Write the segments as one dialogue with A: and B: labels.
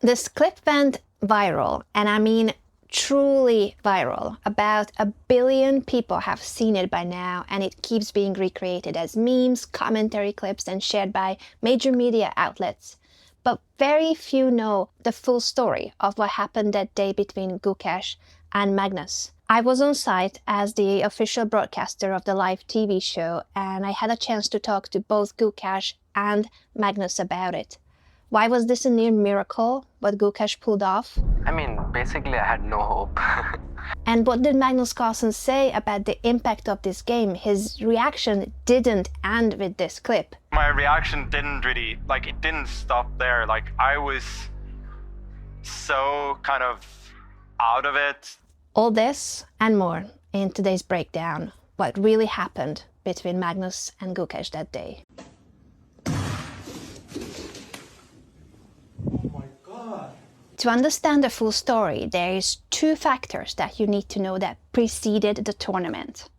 A: This clip went viral, and I mean truly viral. About 1 billion people have seen it by now, and it keeps being recreated as memes, commentary clips, and shared by major media outlets. But very few know the full story of what happened that day between Gukesh and Magnus. I was on site as the official broadcaster of the live TV show, and I had a chance to talk to both Gukesh and Magnus about it. Why was this a near miracle, what Gukesh pulled off?
B: I mean, basically I had no hope.
A: And what did Magnus Carlsen say about the impact of this game? His reaction didn't end with this clip.
C: My reaction didn't really, it didn't stop there. I was so kind of out of it.
A: All this and more in today's breakdown. What really happened between Magnus and Gukesh that day. To understand the full story, there is 2 factors that you need to know that preceded the tournament.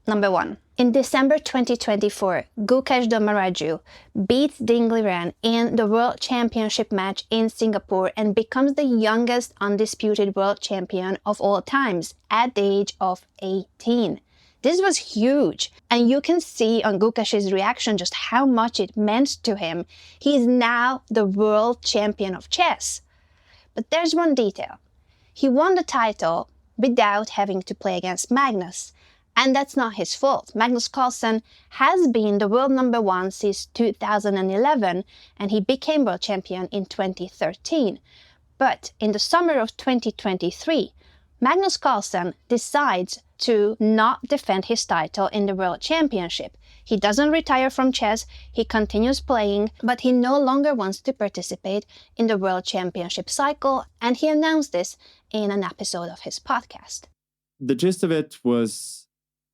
A: Number 1. In December 2024, Gukesh beats Ding Liren in the World Championship match in Singapore and becomes the youngest undisputed world champion of all times at the age of 18. This was huge, and you can see on Gukesh's reaction just how much it meant to him. He is now the world champion of chess. But there's one detail. He won the title without having to play against Magnus. And that's not his fault. Magnus Carlsen has been the world number 1 since 2011, and he became world champion in 2013. But in the summer of 2023, Magnus Carlsen decides to not defend his title in the World Championship. He doesn't retire from chess, he continues playing, but he no longer wants to participate in the World Championship cycle, and he announced this in an episode of his podcast.
D: The gist of it was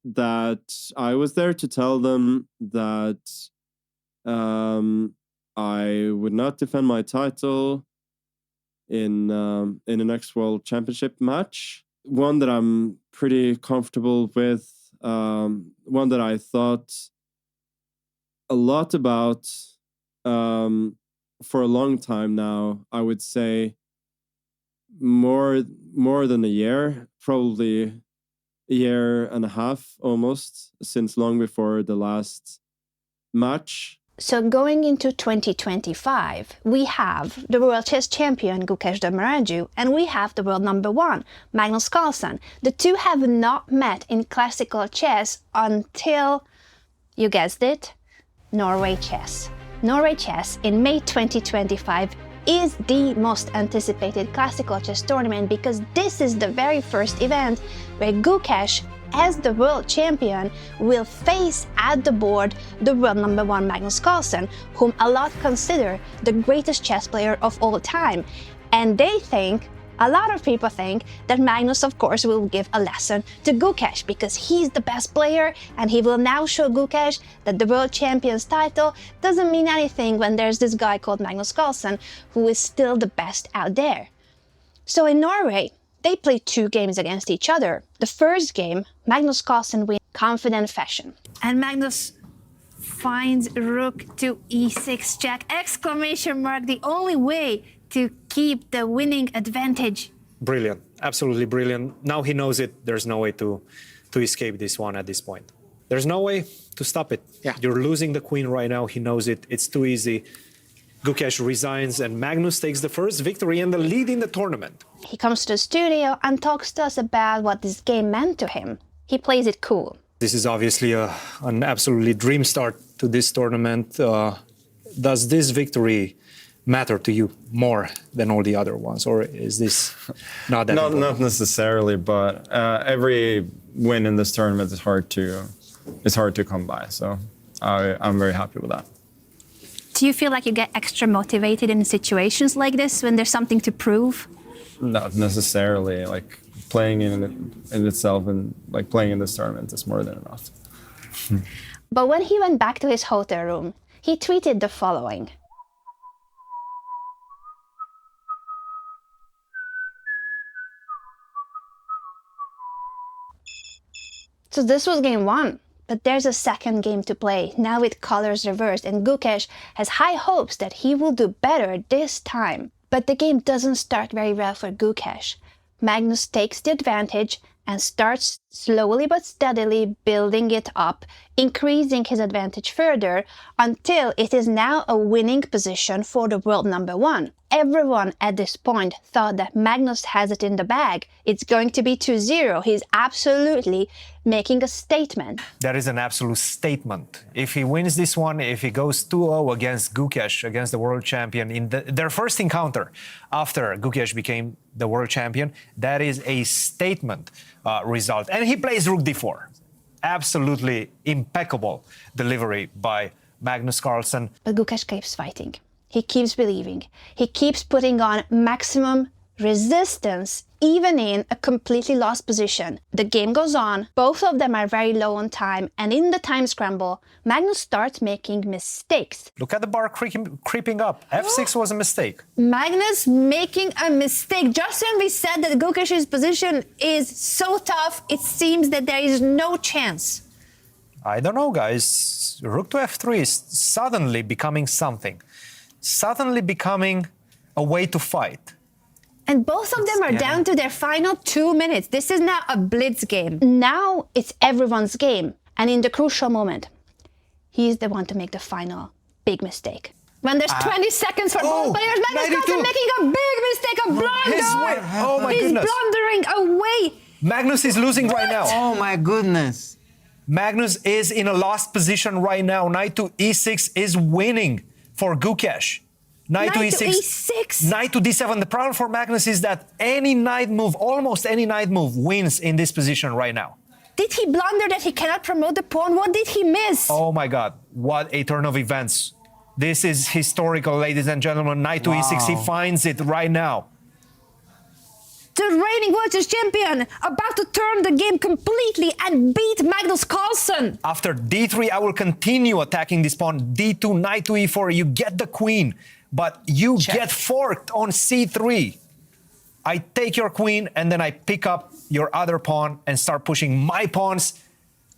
D: that I was there to tell them that I would not defend my title in the next World Championship match. One that I'm pretty comfortable with, one that I thought a lot about for a long time now. I would say more than a year, probably a year and a half almost, since long before the last match.
A: So going into 2025, we have the world chess champion Gukesh and we have the world number 1, Magnus Carlsen. The two have not met in classical chess until, you guessed it, Norway Chess. Norway Chess in May 2025 is the most anticipated classical chess tournament because this is the very first event where Gukesh, as the world champion, will face at the board the world number 1 Magnus Carlsen, whom a lot consider the greatest chess player of all time. And a lot of people think that Magnus, of course, will give a lesson to Gukesh because he's the best player and he will now show Gukesh that the world champion's title doesn't mean anything when there's this guy called Magnus Carlsen who is still the best out there. So in Norway, they play 2 games against each other. The first game, Magnus Carlsen wins confident fashion. And Magnus finds rook to e6 check, exclamation mark, the only way to keep the winning advantage.
E: Brilliant, absolutely brilliant. Now he knows it. There's no way to escape this one at this point. There's no way to stop it.
F: Yeah.
E: You're losing the queen right now. He knows it. It's too easy. Gukesh resigns and Magnus takes the first victory and the lead in the tournament.
A: He comes to the studio and talks to us about what this game meant to him. He plays it cool.
E: This is obviously an absolutely dream start to this tournament. Does this victory matter to you more than all the other ones, or is this not that important?
F: Not necessarily, but every win in this tournament is hard to come by. So I'm very happy with that.
A: Do you feel like you get extra motivated in situations like this when there's something to prove?
F: Not necessarily. Playing in itself and playing in this tournament is more than enough.
A: But when he went back to his hotel room, he tweeted the following. So this was game 1. But there's a second game to play, now with colors reversed, and Gukesh has high hopes that he will do better this time. But the game doesn't start very well for Gukesh. Magnus takes the advantage and starts slowly but steadily building it up, increasing his advantage further until it is now a winning position for the world number one. Everyone at this point thought that Magnus has it in the bag. It's going to be 2-0. He's absolutely making a statement.
E: That is an absolute statement. If he wins this one, if he goes 2-0 against Gukesh, against the world champion, in their first encounter after Gukesh became the world champion, that is a statement result. And he plays rook d4. Absolutely impeccable delivery by Magnus Carlsen.
A: But Gukesh keeps fighting. He keeps believing. He keeps putting on maximum resistance, even in a completely lost position. The game goes on, both of them are very low on time, and in the time scramble, Magnus starts making mistakes.
E: Look at the bar creeping up. F6 was a mistake.
A: Magnus making a mistake. Just when we said that Gukesh's position is so tough, it seems that there is no chance.
E: I don't know, guys. Rook to F3 is suddenly becoming something. Suddenly becoming a way to fight.
A: And both of them are down to their final 2 minutes. This is now a blitz game. Now it's everyone's game. And in the crucial moment, he's the one to make the final big mistake. When there's 20 seconds for both players, Magnus Carlsen making a big mistake, a blunder.
E: Oh my goodness.
A: He's blundering away.
E: Magnus is losing right now.
B: Oh my goodness.
E: Magnus is in a lost position right now. Knight to E6 is winning for Gukesh. Knight to E6. Knight to D7. The problem for Magnus is that any knight move, almost any knight move, wins in this position right now.
A: Did he blunder that he cannot promote the pawn? What did he miss?
E: Oh my God, what a turn of events. This is historical, ladies and gentlemen. Knight to E6, he finds it right now.
A: The reigning World Chess champion about to turn the game completely and beat Magnus Carlsen.
E: After D3, I will continue attacking this pawn. D2, Knight to E4, you get the queen, but you get forked on C3. I take your queen and then I pick up your other pawn and start pushing my pawns.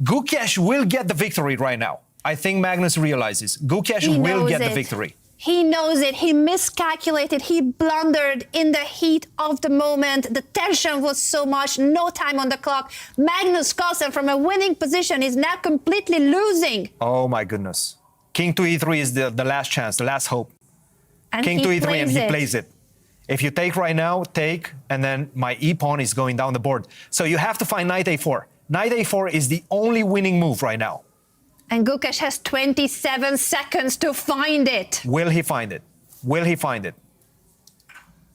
E: Gukesh will get the victory right now. I think Magnus realizes Gukesh will get the victory.
A: He knows it. He miscalculated. He blundered in the heat of the moment. The tension was so much. No time on the clock. Magnus Carlsen from a winning position is now completely losing.
E: Oh my goodness. King to E3 is the last chance, the last hope.
A: And
E: King to E3 and he plays it. If you take right now, take, and then my E-pawn is going down the board. So you have to find Knight A4. Knight A4 is the only winning move right now.
A: And Gukesh has 27 seconds to find it.
E: Will he find it? Will he find it?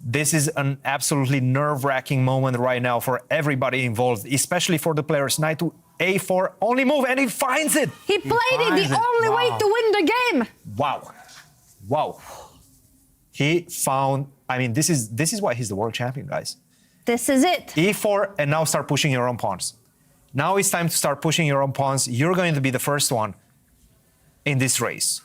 E: This is an absolutely nerve-wracking moment right now for everybody involved, especially for the players. Knight to A4, only move, and he finds it.
A: He played it, the only way to win the game.
E: Wow. Wow. He found, I mean, this is why he's the world champion, guys.
A: This is it.
E: E4, and now start pushing your own pawns. Now it's time to start pushing your own pawns. You're going to be the first one in this race.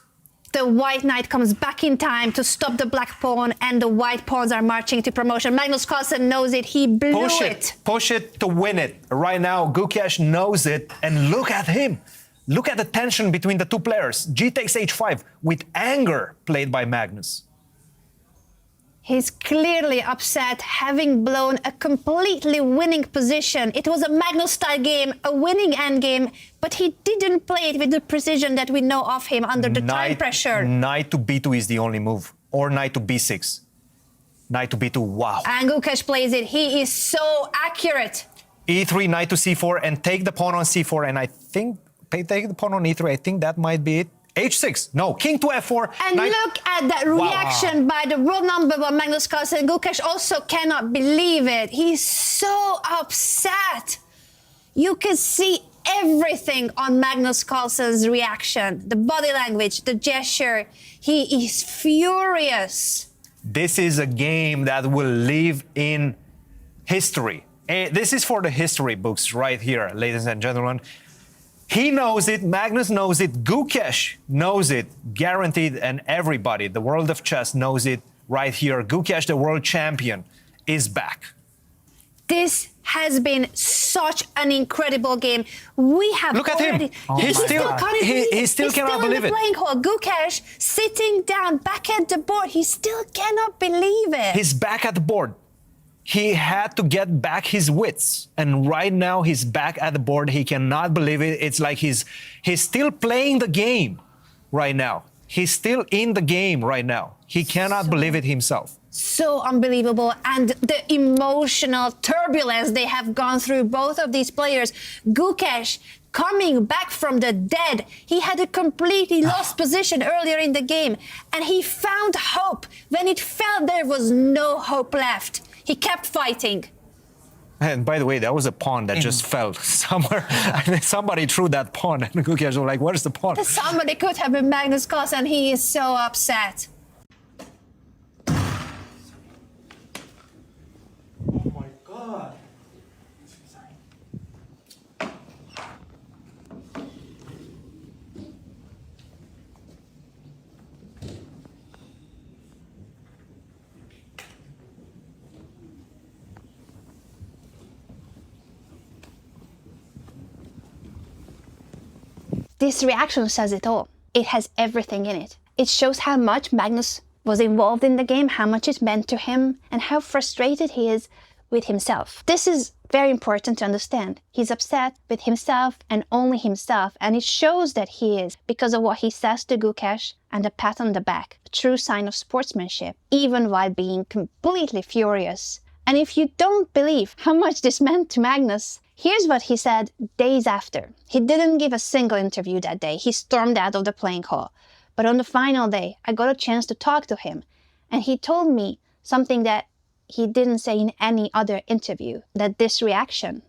A: The white knight comes back in time to stop the black pawn, and the white pawns are marching to promotion. Magnus Carlsen knows it. He blew it.
E: Push it to win it. Right now, Gukesh knows it, and look at him. Look at the tension between the two players. G takes H5 with anger played by Magnus.
A: He's clearly upset, having blown a completely winning position. It was a Magnus-style game, a winning endgame, but he didn't play it with the precision that we know of him under the time pressure.
E: Knight to B2 is the only move, or Knight to B6. Knight to B2, wow.
A: And Gukesh plays it. He is so accurate.
E: E3, Knight to C4, and take the pawn on C4, and I think, take the pawn on E3, I think that might be it. H6, no, King to F4.
A: And look at that reaction by the world number one Magnus Carlsen. Gukesh also cannot believe it. He's so upset. You can see everything on Magnus Carlsen's reaction. The body language, the gesture. He is furious.
E: This is a game that will live in history. This is for the history books right here, ladies and gentlemen. He knows it, Magnus knows it, Gukesh knows it, guaranteed, and everybody, the world of chess knows it right here. Gukesh, the world champion, is back.
A: This has been such an incredible game. We have
E: Look at him.
A: already...
E: He still cannot believe it.
A: He's still in the playing hall. Gukesh sitting down back at the board. He still cannot believe it.
E: He's back at the board. He had to get back his wits. And right now he's back at the board. He cannot believe it. It's like he's still playing the game right now. He's still in the game right now. He cannot believe it himself.
A: So unbelievable. And the emotional turbulence they have gone through, both of these players. Gukesh coming back from the dead. He had a completely lost position earlier in the game. And he found hope when it felt there was no hope left. He kept fighting.
E: And by the way, that was a pawn that just fell somewhere. Somebody threw that pawn, and Gukesh was like, "What is the pawn?"
A: Somebody could have been Magnus Carlsen. He is so upset.
G: Oh my God.
A: This reaction says it all. It has everything in it. It shows how much Magnus was involved in the game, how much it meant to him, and how frustrated he is with himself. This is very important to understand. He's upset with himself and only himself, and it shows that he is because of what he says to Gukesh and a pat on the back, a true sign of sportsmanship, even while being completely furious. And if you don't believe how much this meant to Magnus, here's what he said days after. He didn't give a single interview that day. He stormed out of the playing hall. But on the final day, I got a chance to talk to him. And he told me something that he didn't say in any other interview, that this reaction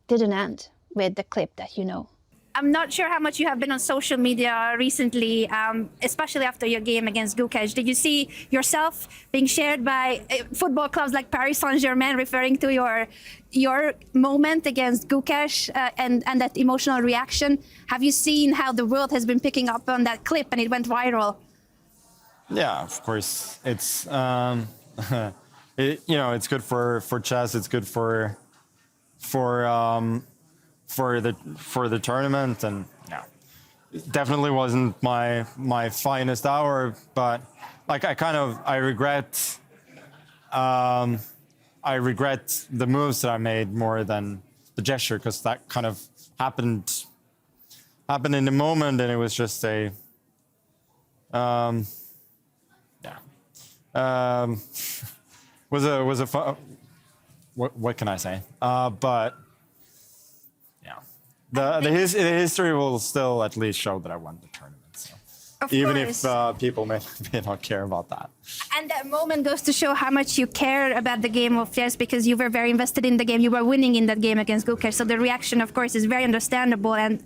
A: didn't end with the clip that you know. I'm not sure how much you have been on social media recently, especially after your game against Gukesh. Did you see yourself being shared by football clubs like Paris Saint-Germain referring to your moment against Gukesh and that emotional reaction? Have you seen how the world has been picking up on that clip and it went viral?
F: Yeah, of course. It's it's good for chess. It's good for the tournament, and yeah, it definitely wasn't my finest hour. But like I regret the moves that I made more than the gesture, because that kind of happened in the moment, and it was just a was a fun, what can I say? But yeah, the history will still at least show that I won the tournament. So. Even if people may not care about that.
A: And that moment goes to show how much you care about the game of chess, because you were very invested in the game. You were winning in that game against Gukesh. So the reaction, of course, is very understandable. And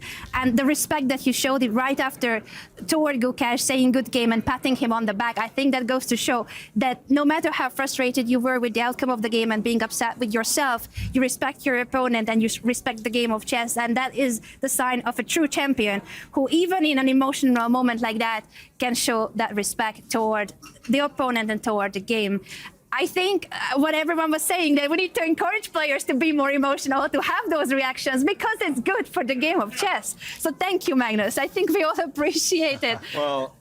A: the respect that you showed it right after toward Gukesh, saying good game and patting him on the back, I think that goes to show that no matter how frustrated you were with the outcome of the game and being upset with yourself, you respect your opponent and you respect the game of chess. And that is the sign of a true champion who, even in an emotional moment like that, can show that respect toward the opponent and toward the game. I think what everyone was saying, that we need to encourage players to be more emotional, to have those reactions, because it's good for the game of chess. So thank you, Magnus. I think we all appreciate it.
F: Well,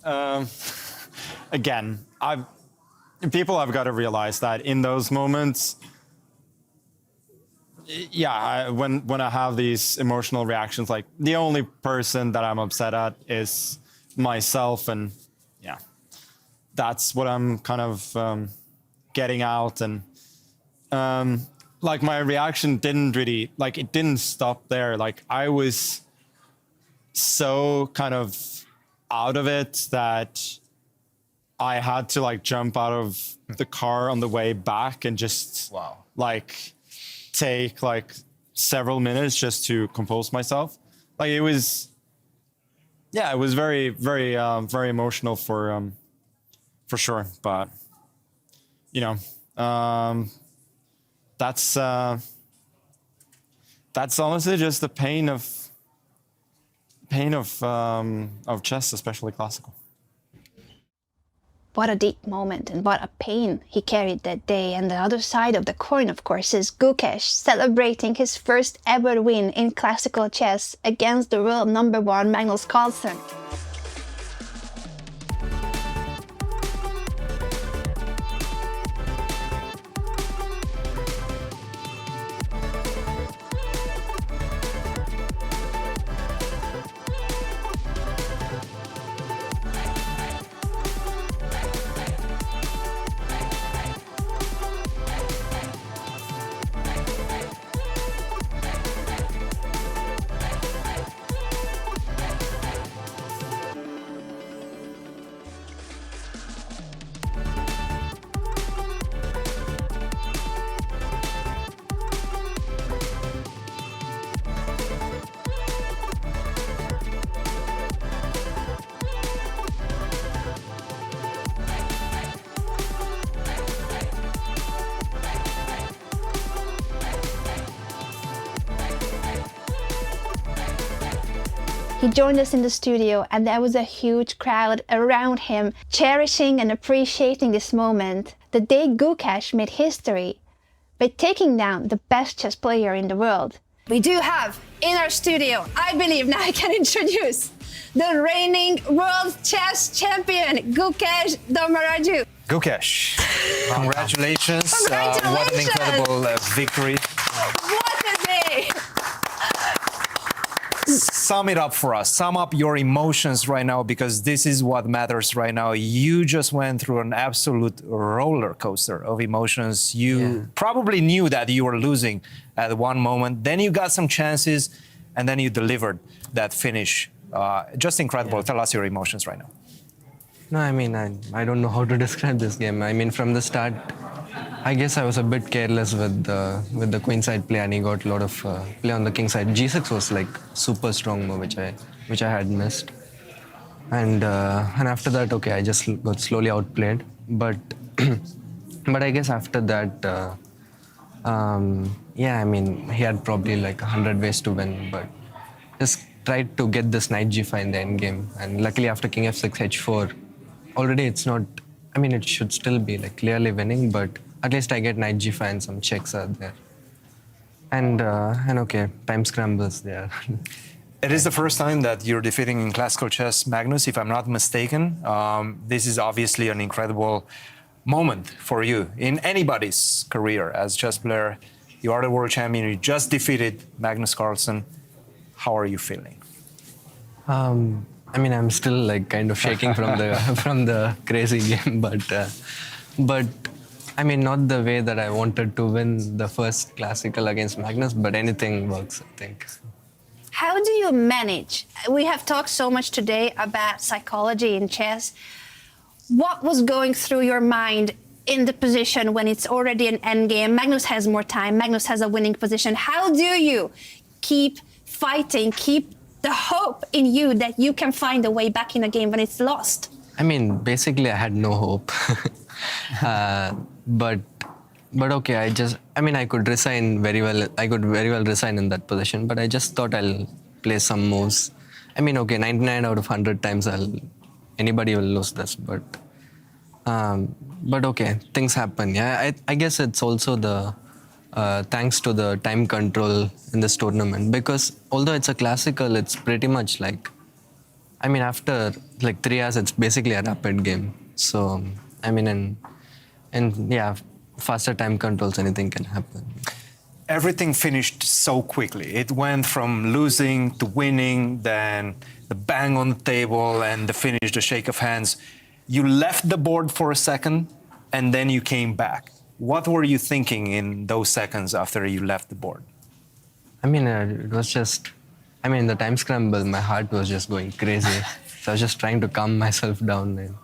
F: again, people have got to realize that in those moments, yeah, when I have these emotional reactions, like the only person that I'm upset at is myself, and yeah, that's what I'm kind of getting out. And like my reaction didn't really, like, it didn't stop there. Like I was so kind of out of it that I had to like jump out of the car on the way back and just like take like several minutes just to compose myself. Like it was, yeah, it was very, very, very emotional for sure. But you know, that's honestly just the pain of chess, especially classical.
A: What a deep moment and what a pain he carried that day. And the other side of the coin, of course, is Gukesh celebrating his first ever win in classical chess against the world number 1 Magnus Carlsen. He joined us in the studio and there was a huge crowd around him, cherishing and appreciating this moment, the day Gukesh made history by taking down the best chess player in the world. We do have in our studio, I believe now I can introduce the reigning world chess champion, Gukesh and
E: Gukesh, congratulations. What an incredible victory.
A: What a day!
E: Sum it up for us. Sum up your emotions right now, because this is what matters right now. You just went through an absolute roller coaster of emotions. You probably knew that you were losing at one moment. Then you got some chances, and then you delivered that finish. Just incredible. Tell us your emotions right now.
H: No, I mean, I don't know how to describe this game. I mean, from the start, I guess I was a bit careless with the queen side play, and he got a lot of play on the king side. G6 was like super strong move, which I had missed, and after that, okay, I just got slowly outplayed. But but I guess after that, yeah, I mean, he had probably like 100 ways to win, but just tried to get this knight g5 in the end game, and luckily after king f6 h4, already it's not. I mean, it should still be like clearly winning, but at least I get knight g5 and some checks are there. And okay, time scrambles there.
E: It is the first time that you're defeating in classical chess Magnus, if I'm not mistaken. This is obviously an incredible moment for you in anybody's career as chess player. You are the world champion, you just defeated Magnus Carlsen. How are you feeling?
H: I mean, I'm still like kind of shaking from the crazy game, but I mean, not the way that I wanted to win the first classical against Magnus, but anything works, I think.
A: How do you manage? We have talked so much today about psychology in chess. What was going through your mind in the position when it's already an endgame? Magnus has more time, Magnus has a winning position. How do you keep fighting, keep the hope in you that you can find a way back in a game when it's lost?
H: I mean, basically I had no hope. But okay, I mean, I could resign very well. I could very well resign in that position, but I just thought I'll play some moves. I mean, okay, 99 out of 100 times anybody will lose this, but okay, things happen. Yeah, I guess it's also the thanks to the time control in this tournament, because although it's a classical, it's pretty much like, I mean, after like 3 hours, it's basically a rapid game. So, I mean, and yeah, faster time controls, anything can happen.
E: Everything finished so quickly. It went from losing to winning, then the bang on the table and the finish, the shake of hands. You left the board for a second and then you came back. What were you thinking in those seconds after you left the board?
H: I mean, it was just, I mean, the time scramble, my heart was just going crazy. So I was just trying to calm myself down. And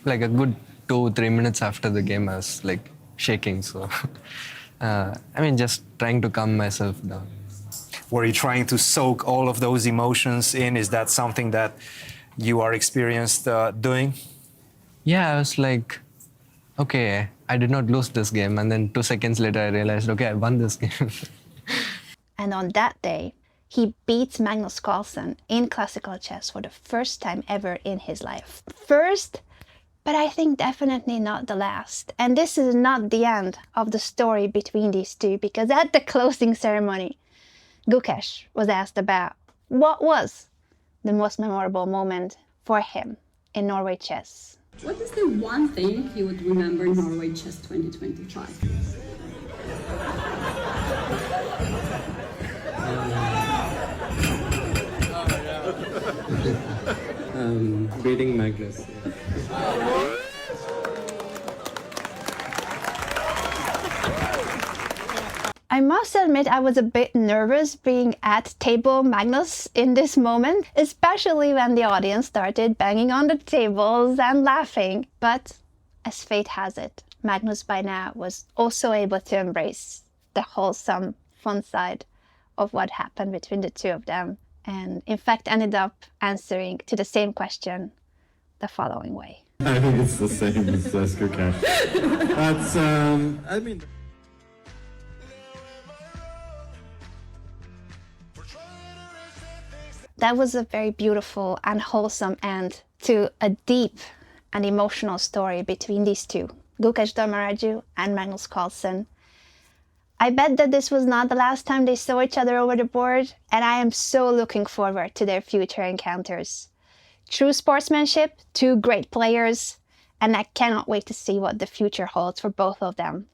H: like a good 2-3 minutes after the game, I was like shaking. So, I mean, just trying to calm myself down.
E: Were you trying to soak all of those emotions in? Is that something that you are experienced doing?
H: Yeah, I was like, okay, I did not lose this game. And then 2 seconds later, I realized, okay, I won this game.
A: And on that day, he beats Magnus Carlsen in classical chess for the first time ever in his life. First But I think definitely not the last. And this is not the end of the story between these two, because at the closing ceremony, Gukesh was asked about what was the most memorable moment for him in Norway Chess.
I: What is the one thing you would remember in Norway Chess 2025?
H: Beating Magnus.
A: I must admit I was a bit nervous being at table Magnus in this moment, especially when the audience started banging on the tables and laughing. But as fate has it, Magnus by now was also able to embrace the wholesome, fun side of what happened between the two of them, and in fact ended up answering to the same question the following way.
J: I think it's the same as Gukesh. That's, I mean...
A: That was a very beautiful and wholesome end to a deep and emotional story between these two, Gukesh and Magnus Carlsen. I bet that this was not the last time they saw each other over the board, and I am so looking forward to their future encounters. True sportsmanship, two great players, and I cannot wait to see what the future holds for both of them.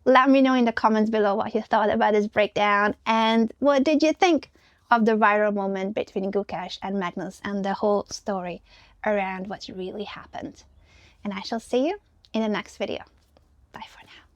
A: Let me know in the comments below what you thought about this breakdown, and what did you think of the viral moment between Gukesh and Magnus and the whole story around what really happened. And I shall see you in the next video. Bye for now.